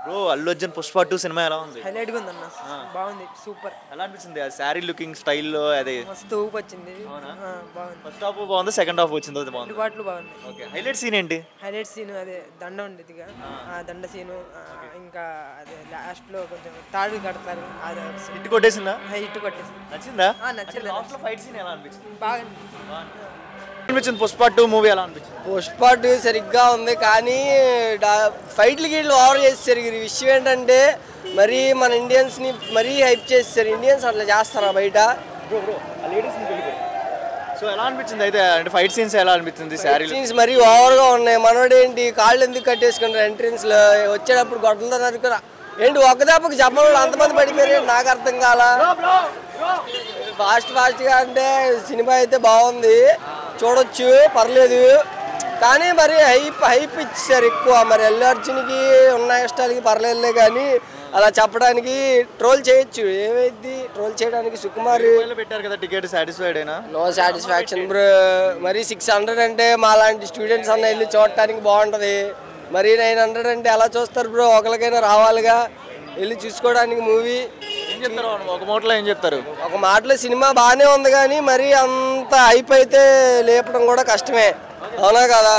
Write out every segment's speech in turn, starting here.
Bro Allu Arjun Pushpa 2 cinema ఎలా ఉంది? Highlight గా ఉందన్న, బాగుంది, సూపర్. ఎలా అనిపించింది ఆ శారీ లుకింగ్ స్టైల్లో? అది మస్తు ఊపు వచ్చింది. బాగుంది. ఫస్ట్ హాఫ్ బాగుంది, సెకండ్ హాఫ్ వచ్చింది అది బాగుంది. పాటలు బాగుంది. ఓకే, హైలైట్ సీన్ ఏంటి? హైలైట్ సీన్ అదే దండ ఉండేదిగా, దండ సీను. ఇంకా అదే లాస్ట్ లో కొంచెం తాడు కడతారు, అది హిట్ కొట్టేసిందా? హిట్ కొట్టేసింది. నచ్చిందా? నచ్చింది. లాస్ట్ లో ఫైట్ సీన్ ఎలా అనిపించింది? బాగా అనిపించింది. పుష్ప 2 మూవీ ఎలా అనిపించింది? పుష్ప 2 సరిగ్గా ఉంది, కానీ ఫైట్లు గీట్లు ఓవర్ చేస్తారు. ఈ విషయం ఏంటంటే మరీ మన ఇండియన్స్ని మరీ హైప్ చేస్తారు. ఇండియన్స్ అట్లా చేస్తారా బయట? సో ఎలా అనిపించింది అయితే? అంటే ఫైట్ సీన్స్ ఎలా అనిపించింది? శారీ సీన్స్ మరీ ఓవర్గా ఉన్నాయి. మనోడు ఏంటి కాళ్ళు ఎందుకు కట్టేసుకుంటారు ఎంట్రన్స్లో? వచ్చేటప్పుడు గొడవలతో నరుకురా ఏంటి? ఒక్క దెబ్బకి చెప్పడం అంతమంది పడిపోయారు, నాకు అర్థం కాల. ఫాస్ట్గా అంటే సినిమా అయితే బాగుంది, చూడొచ్చు, పర్లేదు. కానీ మరి హైప్ ఇచ్చారు ఎక్కువ. మరి అల్లు అర్జున్కి ఉన్న ఇష్టాలకి పర్లేదులే, కానీ అలా చెప్పడానికి ట్రోల్ చేయొచ్చు. ఏమైంది ట్రోల్ చేయడానికి? సుకుమార్ పెట్టారు కదా టికెట్, సాటిస్ఫైడ్ అయినా? No satisfaction bro. మరి 600 అంటే మా లాంటి స్టూడెంట్స్ అన్న వెళ్ళి చూడటానికి బాగుంటుంది. మరి 900 అంటే ఎలా చూస్తారు బ్రో? ఒకరికైనా రావాలిగా వెళ్ళి చూసుకోవడానికి మూవీ. ఏం చెప్తారు ఒక మాటలో? ఏం చెప్తారు? ఒక మాటలో సినిమా బాగానే ఉంది, కానీ మరి అంత హైప్ అయితే లేపడం కూడా కష్టమే, అవునా కదా?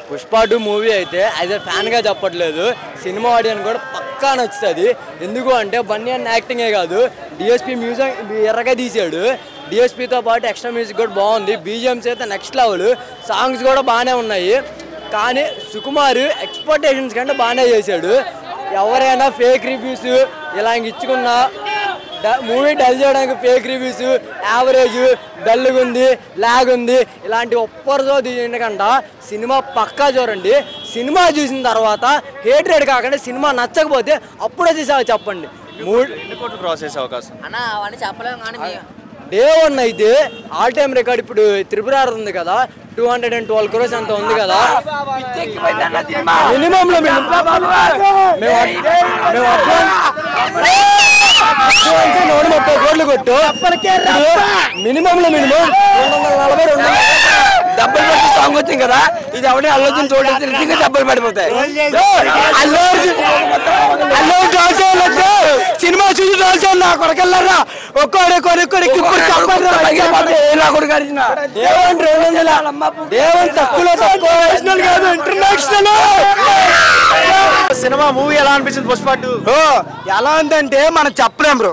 పుష్ప 2 మూవీ అయితే యాజ్ ఎ ఫ్యాన్గా చెప్పట్లేదు, సినిమా ఆడియన్స్ కూడా పక్కా నచ్చుతుంది. ఎందుకు అంటే బన్నీ అన్న యాక్టింగే కాదు, డిఎస్పీ మ్యూజిక్ ఎర్రగా తీసాడు. డిఎస్పీతో పాటు ఎక్స్ట్రా మ్యూజిక్ కూడా బాగుంది. బీజిఎమ్స్ అయితే నెక్స్ట్ లెవెల్, సాంగ్స్ కూడా బాగానే ఉన్నాయి. కానీ సుకుమార్ ఎక్స్పెక్టేషన్స్ కంటే బాగానే చేశాడు. ఎవరైనా ఫేక్ రివ్యూస్ ఇలా ఇచ్చుకున్నా మూవీ డల్ చేయడానికి ఫేక్ రివ్యూస్, యావరేజ్, డల్గా ఉంది, లాగ్ ఉంది, ఇలాంటి ఒప్పరితో ఎందుకంటే సినిమా పక్కా చూడండి. సినిమా చూసిన తర్వాత హేట్రేట్ కాకుండా సినిమా నచ్చకపోతే అప్పుడే చూసావా చెప్పండి. 3 కోట్లు క్రాస్ చేసే అవకాశం డే 1 అయితే ఆల్ టైమ్ రికార్డ్ ఇప్పుడు త్రిపురార్ ఉంది కదా, 212 crores అంత ఉంది కదా. మినిమంలో మేము 130 కోట్లు కొట్టు, మినిమంలో మినిమం 242 డబ్బులు పెట్టి సాంగ్ వచ్చింది కదా, ఇది ఎవరి అల్లు అర్జున్ చూడలేదు, నిజంగా డబ్బులు పడిపోతాయి. సినిమా చూసి రాల్చా నా కొరకెళ్ళరా ఒక్కడే ఇంటర్నేషనల్ సినిమా మూవీ ఎలా అనిపించింది? పుష్ప 2 ఎలా ఉందంటే మనం చెప్పలేం బ్రో.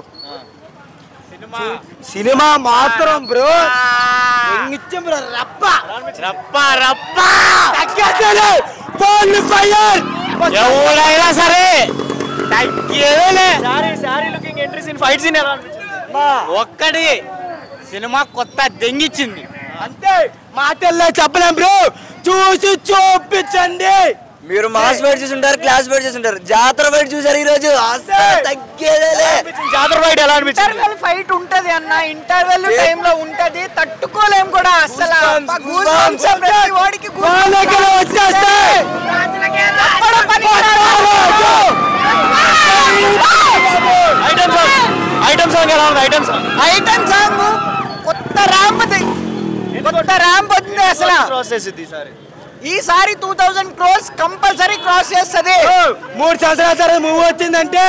సినిమా మాత్రం బ్రో ఇచ్చాం బ్రో, ఎవరైనా సరే ఒక్కడి సినిమా కొత్త దెంగిచ్చింది అంతే, మాటల్లో చెప్పలేం బ్రో. చూసి చూపించండి. మీరు మాస్ ఫైట్ చూసుంటారు, క్లాస్ ఫైట్ చూసుంటారు, జాతర ఫైట్ చూసారు ఈ రోజు. తగ్గేదే జాతర ఫైట్ ఎలా అనిపించింది? ఇంటర్వెల్ ఫైట్ ఉంటది అన్న, ఇంటర్వెల్ టైం లో ఉంటది, తట్టుకోలేం కూడా అసలు. వాడికి వచ్చేస్తాయి. ఐటమ్ సాంగ్ ఎలా ఉంది? ఐటమ్ సాంగ్ కొత్త ర్యాంప్ వచ్చింది అసలు. క్రాస్ చేసింది ఈసారి 2000 crores కంపల్సరీ క్రాస్ చేస్తుంది. 3 సంవత్సరాల తర్వాత మూవీ వచ్చిందంటే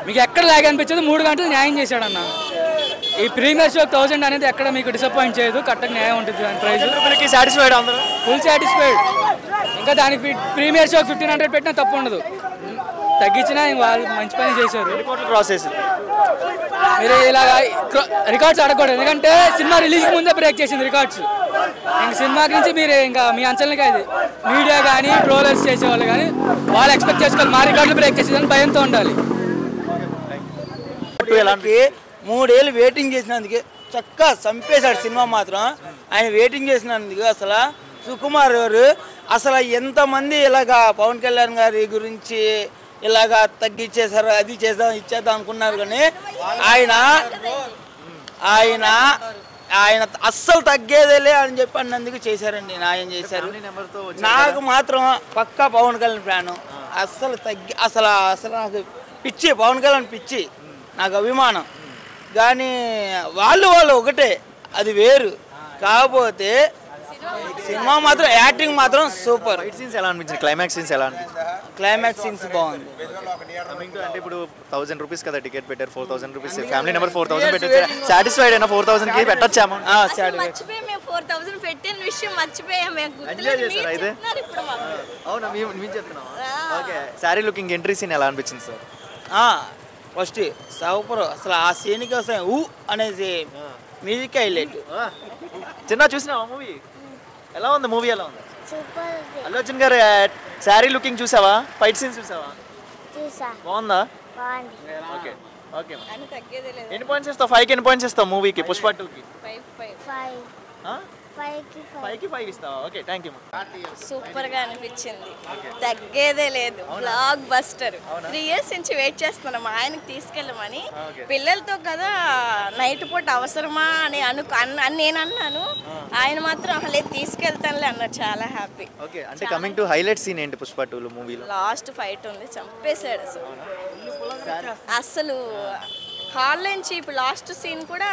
మీకు ఎక్కడ లాగ్ అనిపించదు, 3 గంటలు న్యాయం చేశాడన్న. ఈ ప్రీమియర్ షో 1000 అనేది ఎక్కడ మీకు డిసప్పాయింట్ చేయదు, కరెక్ట్ న్యాయం ఉంటుంది. దాని ప్రైస్ సాటిస్ఫైడ్, అందరూ ఫుల్ సాటిస్ఫైడ్. ఇంకా దానికి ప్రీమియర్ షో 1500 పెట్టినా తప్పు ఉండదు, తగ్గించినా వాళ్ళు మంచి పని చేశారు. క్రాస్ చేసింది. మీరు ఇలాగ రికార్డ్స్ అడగకూడదు, ఎందుకంటే సినిమా రిలీజ్కి ముందే బ్రేక్ చేసింది రికార్డ్స్. ఇంక సినిమా గురించి మీరు ఇంకా మీ అంచనాలకి అది మీడియా కానీ ట్రోలర్స్ చేసేవాళ్ళు కానీ వాళ్ళు ఎక్స్పెక్ట్ చేసుకోవాలి, మా రికార్డులు బ్రేక్ చేసేదని భయంతో ఉండాలి. 3 ఏళ్ళు వెయిటింగ్ చేసినందుకు చక్కగా చంపేశాడు సినిమా మాత్రం. ఆయన వెయిటింగ్ చేసినందుకు అసలు సుకుమార్ గారు అసలు ఎంతమంది ఇలాగా పవన్ కళ్యాణ్ గారి గురించి ఇలాగా తగ్గించేశారు, అది చేద్దాం ఇచ్చేద్దాం అనుకున్నారు, కానీ ఆయన అస్సలు తగ్గేదేలే అని చెప్పి అన్నందుకు చేశారండి, న్యాయం చేశారు. నాకు మాత్రం పక్కా పవన్ కళ్యాణ్ ఫ్యాను. అసలు నాకు పిచ్చి, పవన్ కళ్యాణ్ పిచ్చి, నాకు అభిమానం. కానీ వాళ్ళు ఒకటే, అది వేరు. కాకపోతే సినిమా మాత్రం యాక్టింగ్ మాత్రం సూపర్. ఫైట్ సీన్స్ ఎలా అనిపించింది? క్లైమాక్స్ సీన్స్ ఎలా అనిపించింది? క్లైమాక్స్ సీన్స్ బాగుంది. అంటే ఇప్పుడు 1000 రూపీస్ కదా టికెట్ పెట్టారు, 4000 రూపీస్ ఫ్యామిలీ నెంబర్ 4000 పెట్టారు. సాటిస్ఫైడ్ అయినా 4000 కి పెట్టొచ్చాము. మర్చిపోయి మేము 4000 పెట్టిన విషయం మర్చిపోయాం. అవునా, మేము చెప్తున్నాం. Okay, sorry looking entry scene ఎలా అనిపించింది సార్? First super. అసలు ఆ సీన్కి వస్తాయి ఊ అనేసి మ్యూజిక్ హైలైట్. చిన్న చూసినావా మూవీ? ఎలా ఉంది మూవీ? ఎలా ఉంది? అల్లు అర్జున్ గారు శారీ లుకింగ్ చూసావా? ఫైట్ సీన్స్ చూసావా? బాగుందా? Okay okay. ఎన్ని పాయింట్స్ ఇస్తావు? 5కి ఎన్ని పాయింట్స్ ఇస్తావు మూవీకి? పుష్ప 2కి 5కి 5 ఇస్తావా? Okay, thank you. సూపర్ గా అనిపించింది, తగ్గేదే లేదు. Block buster. 3 years నుంచి వెయిట్ చేస్తున్నాం ఆయనకి తీసుకెళ్ళమని. పిల్లలతో కదా నైట్ పూట అవసరమా అని నేను అన్నాను. ఆయన మాత్రం లేదు తీసుకెళ్తానులే అన్నారు. చాలా హ్యాపీ. ఓకే, అంటే కమింగ్ టు హైలైట్ సీన్ ఏంటి పుష్ప 2 మూవీలో? లాస్ట్ ఫైట్ ఉంది, చంపేశాడు అసలు హాల్ నుంచి. ఇప్పుడు లాస్ట్ సీన్ కూడా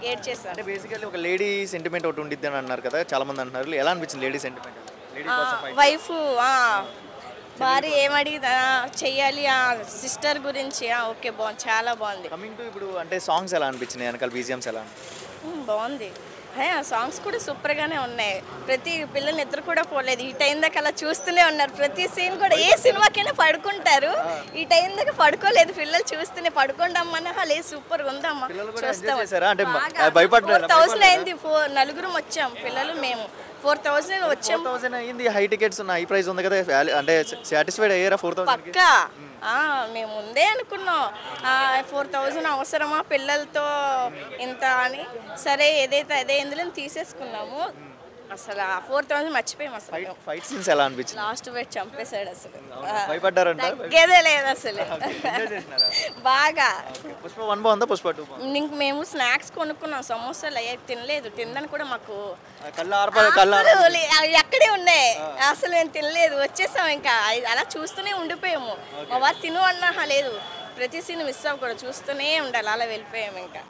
ఏడ్ చేశారు. అంటే బేసికల్లీ ఒక లేడీ సెంటిమెంట్ ఒకటి ఉండిద్ది అని అన్నారు కదా, చాలా మంది అంటున్నారు. ఎలా అనిపించింది లేడీ సెంటిమెంట్? వైఫ్ భార్య ఏమడిగిదా చెయ్యాలి, సిస్టర్ గురించి. ఓకే, బాగుంది, చాలా బాగుంది. కమింగ్ టు ఇప్పుడు అంటే సాంగ్స్ ఎలా అనిపించినాయి? వెనకాల బీజిఎమ్స్ ఎలా? బాగుంది. సాంగ్స్ కూడా సూపర్గానే ఉన్నాయి. ప్రతి పిల్లలు నిద్ర కూడా పోలేదు. ఈ టైం దాకా అలా చూస్తూనే ఉన్నారు. ప్రతి సీన్ కూడా ఏ సినిమాకైనా పడుకుంటారు, ఈ టైం దాకా పడుకోలేదు పిల్లలు. చూస్తూనే పడుకోండమ్మా లేదు సూపర్గా ఉందమ్మా చూస్తాం. 4000 అయింది. 4 వచ్చాం పిల్లలు, మేము 4000 వచ్చాం. 4000 అయింది. హై టికెట్స్ ఉన్న హై ప్రైస్ ఉంది కదా, అంటే సాటిస్ఫైడ్ అయ్యారా 4000? పక్కా మేము ముందే అనుకున్నాం 4000 అవసరమా పిల్లలతో ఇంత అని. సరే ఏదైతే అదే ఇందులో తీసేసుకున్నాము. అసలు 4000 మర్చిపోయాం. అసలు ఫైట్ సీన్స్ ఎలా అనిపించింది? లాస్ట్ వెయిట్ చంపేశాడు. అసలు భయపడ్డారంటే లేదు అసలు బాగా. పుష్ప 1 బాగుందా? పుష్ప 2 ఇంక మేము స్నాక్స్ కొనుక్కున్నాం, సమోసాలు అయ్యాక తినలేదు. తిందని కూడా మాకు ఎక్కడే ఉన్నాయి. అసలు మేము తినలేదు, వచ్చేసాం. ఇంకా అలా చూస్తూనే ఉండిపోయాము. మా వారు తిను అన్నా లేదు, ప్రతి సీన్ మిస్ అవ్వకూడదు, చూస్తూనే ఉండాలి. అలా వెళ్ళిపోయాము. ఇంకా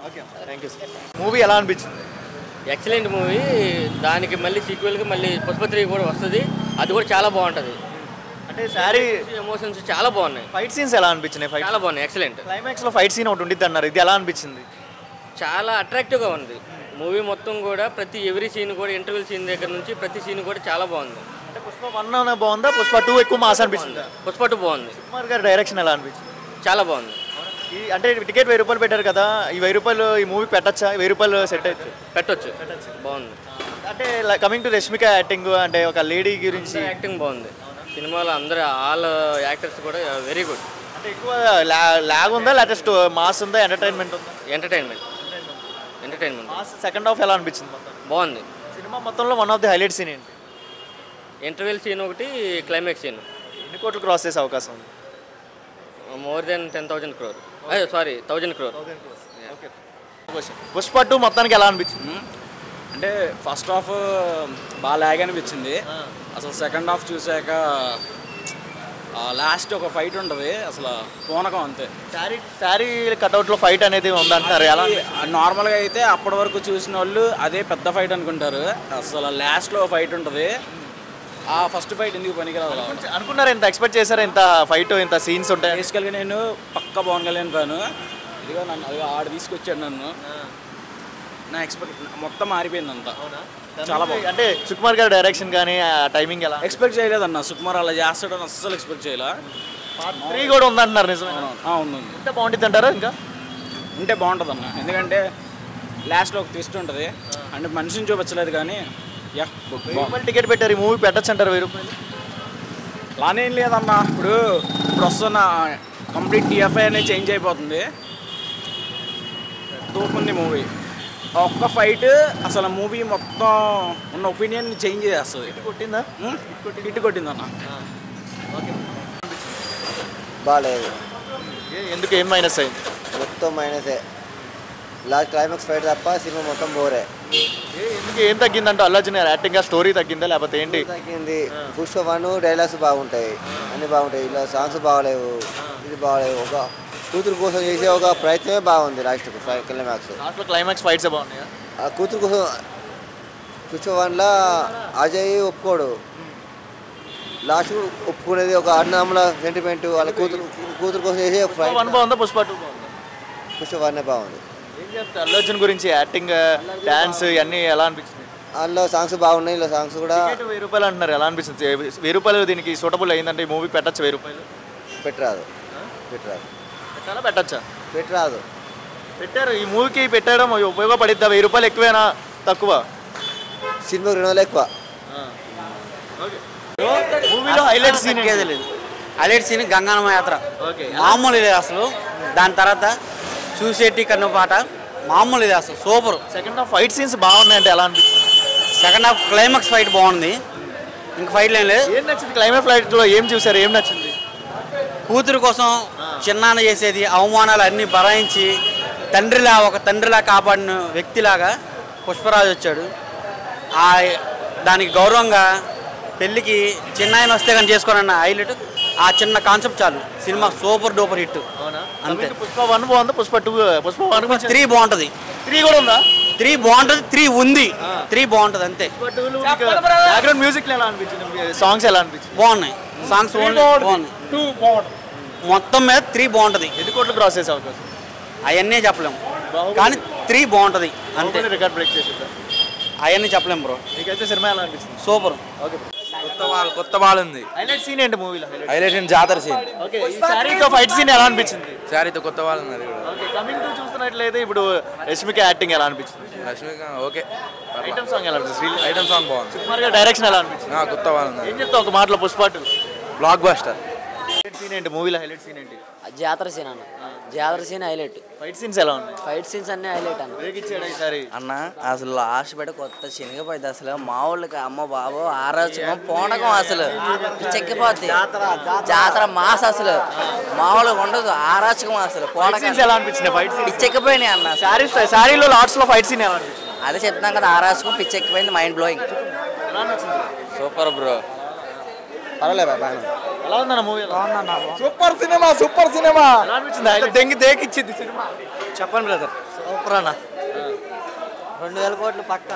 మూవీ ఎలా అనిపించింది? Excellent movie. దానికి మళ్ళీ సీక్వెల్గా మళ్ళీ పుష్ప 3 కూడా వస్తుంది, అది కూడా చాలా బాగుంటుంది. అంటే శారీ ఎమోషన్స్ చాలా బాగున్నాయి. ఫైట్ సీన్స్ ఎలా అనిపించినాయి? చాలా బాగున్నాయి, ఎక్సలెంట్. క్లైమాక్స్లో ఫైట్ సీన్ ఒకటి ఉండిద్ది అన్నారు, ఇది ఎలా అనిపించింది? చాలా అట్రాక్టివ్గా ఉంది మూవీ మొత్తం కూడా. ప్రతి ఎవ్రీ సీన్ కూడా, ఇంటర్వెల్ సీన్ దగ్గర నుంచి ప్రతి సీన్ కూడా చాలా బాగుంది. అంటే పుష్ప 1 బాగుందా? పుష్ప 2 ఎక్కువ మాస్ అనిపించింది? పుష్ప 2 బాగుంది. సుకుమార్ గారి డైరెక్షన్ ఎలా అనిపించింది? చాలా బాగుంది. అంటే టికెట్ 1000 రూపాయలు పెట్టారు కదా, ఈ 1000 రూపాయలు ఈ మూవీ పెట్టచ్చా? 1000 రూపాయలు సెట్ అయితే పెట్టొచ్చు. బాగుంది. అంటే కమింగ్ టు రష్మిక యాక్టింగ్, అంటే ఒక లేడీ గురించి యాక్టింగ్ బాగుంది సినిమాలో. అందరూ ఆల్ యాక్టర్స్ కూడా వెరీ గుడ్. అంటే ఎక్కువ లాగ్ ఉందా లేటెస్ట్ మాస్ ఉందా? ఎంటర్టైన్మెంట్ ఉందా? ఎంటర్టైన్మెంట్. మాస్ సెకండ్ హాఫ్ ఎలా అనిపించింది? బాగుంది. సినిమా మొత్తంలో one of the highlight scene ఏంటి? ఇంటర్వెల్ సీన్ ఒకటి, క్లైమాక్స్ సీన్. ఎన్ని కోట్లు క్రాస్ చేసే అవకాశం ఉంది? More than 10,000 crore. Sorry 1000 crore. Pushpa 2 మొత్తానికి ఎలా అనిపించింది? అంటే ఫస్ట్ హాఫ్ బాగా లాగ్ అనిపించింది. అసలు సెకండ్ హాఫ్ చూసాక లాస్ట్ ఒక ఫైట్ ఉంటుంది, అసలు పూనకం అంతే. శారీ కట్అవుట్లో ఫైట్ అనేది ఉందంటున్నారు. ఎలా? నార్మల్గా అయితే అప్పటి వరకు చూసిన వాళ్ళు అదే పెద్ద ఫైట్ అనుకుంటారు. అసలు లాస్ట్లో ఫైట్ ఉంటుంది, ఆ ఫస్ట్ ఫైట్ ఎందుకు పనికిరాదు అనుకున్నారు. ఎంత ఎక్స్పెక్ట్ చేశారు? ఇంత ఫైట్, ఇంత సీన్స్ ఉంటాయి? బేసికల్గా నేను పక్కా పవన్ కళ్యాణ్ ఫ్యాను. ఇదిగో నన్ను అది ఆడు తీసుకొచ్చాడు నన్ను. నా ఎక్స్పెక్ట్ మొత్తం మారిపోయింది అంతా. చాలా బాగుంది. అంటే సుకుమార్ గారి డైరెక్షన్ కానీ టైమింగ్ ఎలా? ఎక్స్పెక్ట్ చేయలేదన్న, సుకుమార్ అలా చేస్తాడని అస్సలు ఎక్స్పెక్ట్ చేయలే. 3 కూడా ఉందంటున్నారు, నిజమేనా? ఉంది. ఇంత బాగుంటుంది అంటారా? ఇంకా ఉంటే బాగుంటుంది అన్న, ఎందుకంటే లాస్ట్లో ఒక ట్విస్ట్ ఉంటుంది. అంటే మనిషిని చూపించలేదు కానీ టికెట్ పెట్టారు, ఈ మూవీ పెట్టచ్చు అంటారు 1000 రూపాయలు? అలానే ఏం లేదన్న. ఇప్పుడు వస్తున్న కంప్లీట్ టీఎఫ్ఐ అనేది చేంజ్ అయిపోతుంది. తోపుంది మూవీ. ఒక్క ఫైట్ అసలు మూవీ మొత్తం ఉన్న ఒపీనియన్ చేంజ్ చేస్తుంది. హిట్ కొట్టిందన్న. బాగాలేదు. ఎందుకు? ఏం మైనస్ అయింది? మొత్తం మైనసే. లాస్ట్ క్లైమాక్స్ ఫైట్ తప్ప సినిమా మొత్తం బోరే. ఎందుకు ఏం తగ్గిందంటే అల్లు అర్జున్ గారు యాక్టింగ్ స్టోరీ తగ్గిందా లేకపోతే ఏంటి? తగ్గింది. పుష్ప 1 డైలాగ్స్ బాగుంటాయి, అన్నీ బాగుంటాయి. ఇలా సాంగ్స్ బాగలేవు, ఇది బాగలేవు. ఒక కూతురు కోసం చేసే ఒక ప్రయత్నమే బాగుంది. లాస్ట్కి క్లైమాక్స్ ఫైట్స్ బాగున్నాయా? ఆ కూతురు కోసం పుష్ప 1లో అజయ్ ఒప్పుకోడు, లాస్ట్ ఒప్పుకునేది ఒక అన్నదమ్ముల సెంటిమెంట్. వాళ్ళ కూతురు కోసం చేసే బాగుందా? పుష్ప 2 బాగుందా? పుష్ప 1 బాగుంది. ఏం చెప్తా అల్లు అర్జున్ గురించి యాక్టింగ్ డాన్స్ ఇవన్నీ ఎలా అనిపించింది? అందులో సాంగ్స్ బాగున్నాయి, ఇలా సాంగ్స్ కూడా. 1000 రూపాయలు అంటున్నారు, ఎలా అనిపిస్తుంది? 1000 రూపాయలు దీనికి సూటబుల్ అయిందంటే ఈ మూవీ పెట్టచ్చు? 1000 రూపాయలు పెట్టరాదు. పెట్టాలా పెట్టచ్చా? పెట్టరాదు. పెట్టారు, ఈ మూవీకి పెట్టడం ఉపయోగపడిద్దా? 1000 రూపాయలు ఎక్కువేనా తక్కువ? సినిమా 200 ఎక్కువ. మూవీలో హైలైట్ సీన్ లేదు. హైలైట్ సీన్ గంగానమ్మ యాత్ర మామూలు లేదు అసలు. దాని తర్వాత చూసేటి కన్ను పాట మామూలు ఇది అసలు super. Second half fight scenes బాగున్నాయంటే ఎలా అనిపిస్తుంది? సెకండ్ హాఫ్ క్లైమాక్స్ ఫైట్ బాగుంది, ఇంక ఫైట్ ఏం లేదు. ఏం నచ్చింది క్లైమాక్స్ ఫైట్లో? ఏం చూసారు, ఏం నచ్చింది? కూతురు కోసం చిన్నాన్న చేసేది అవమానాలు అన్నీ భరాయించి ఒక తండ్రిలా కాపాడిన వ్యక్తిలాగా పుష్పరాజు వచ్చాడు. దానికి గౌరవంగా పెళ్ళికి చిన్నాయన వస్తే కానీ చేసుకోనన్న హైలైట్. ఆ చిన్న కాన్సెప్ట్ చాలు, సినిమా సూపర్ డూపర్ హిట్. అంతే. పుష్ప 1 బాగుందా? పుష్ప 2? పుష్ప 1 3 బాగుంటుంది. 3 కూడా ఉందా? 3 బాగుంటుంది, 3 ఉంది. 3 బాగుంటుంది అంతే. బ్యాక్గ్రౌండ్ మ్యూజిక్ ఎలా అనిపించింది? సాంగ్స్ ఎలా అనిపించింది? బాగున్నాయి సాంగ్స్, బాగున్నాయి. మొత్తం మీద 3 బాగుంటుంది. ఎన్ని కోట్లు క్రాస్ చేసే అవకాశం? అవన్నీ చెప్పలేము కానీ 3 బాగుంటుంది అంతే. రికార్డ్ బ్రేక్ చేసేద్దా? అవన్నీ చెప్పలేము బ్రో. నీకైతే సినిమా ఎలా అనిపిస్తుంది? సూపర్. ఓకే. కొత్త బాల్ ఉంది. హైలైట్ సీన్ ఏంటి మూవీలో? హైలైట్ సీన్ జాతర సీన్. ఓకే. ఈ శారీతో ఫైట్ సీన్ ఎలా అనిపించింది? శారీతో కొత్త బాల్ ఉంది. ఓకే. కమింగ్ టు చూస్తున్నట్లయితే ఇప్పుడు రష్మిక యాక్టింగ్ ఎలా అనిపించింది? రష్మిక ఓకే. ఐటమ్ సాంగ్ ఎలా అనిపిస్తుంది? ఐటమ్ సాంగ్ బాగుంది. సుకుమార్ గారి డైరెక్షన్ ఎలా అనిపించింది? కొత్త బాల్ ఉంది. ఏం చెప్తావు ఒక మాటలో Pushpa 2? Blockbuster. Highlight scene ఏంటి మూవీలో? హైలైట్ సీన్ ఏంటి? జాతర సీన్ అన్న. జాతర సీన్ హైలైట్. ఫైట్ సీన్స్ ఎలా ఉన్నాయి? ఫైట్ సీన్స్ అన్నీ హైలైట్ అన్న. బ్రేక్ ఇచ్చాడు ఈసారి అన్న. అసలు లాస్ట్ పెట్టి కొత్త శనగపోయింది అసలు మా ఊళ్ళకి. అమ్మ బాబు ఆరోచకం పోనకం అసలు చెక్కిపోద్ది. జాతర మాస్ అసలు మామూలుగా ఉండదు, ఆరోచకం అసలు పోనకం. ఎలా అనిపించింది ఫైట్ సీన్? పిచ్చెక్కిపోయినాయి అన్న. శారీలో లాట్స్ లో ఫైట్ సీన్ ఎలా అనిపించింది? అదే చెప్తున్నాం కదా, ఆరోచకం పిచ్చెక్కిపోయింది, మైండ్ బ్లోయింగ్. ఎలా అనిపించింది? Super bro. పర్వాలేదు. ఎలా ఉందన్న మూవీ? Super cinema. ఎలా అనిపించింది? దెంగి దేకిచ్చింది సినిమా. చెప్పండి బ్రదర్. సూపర్ అన్న. 2000 కోట్లు పక్క.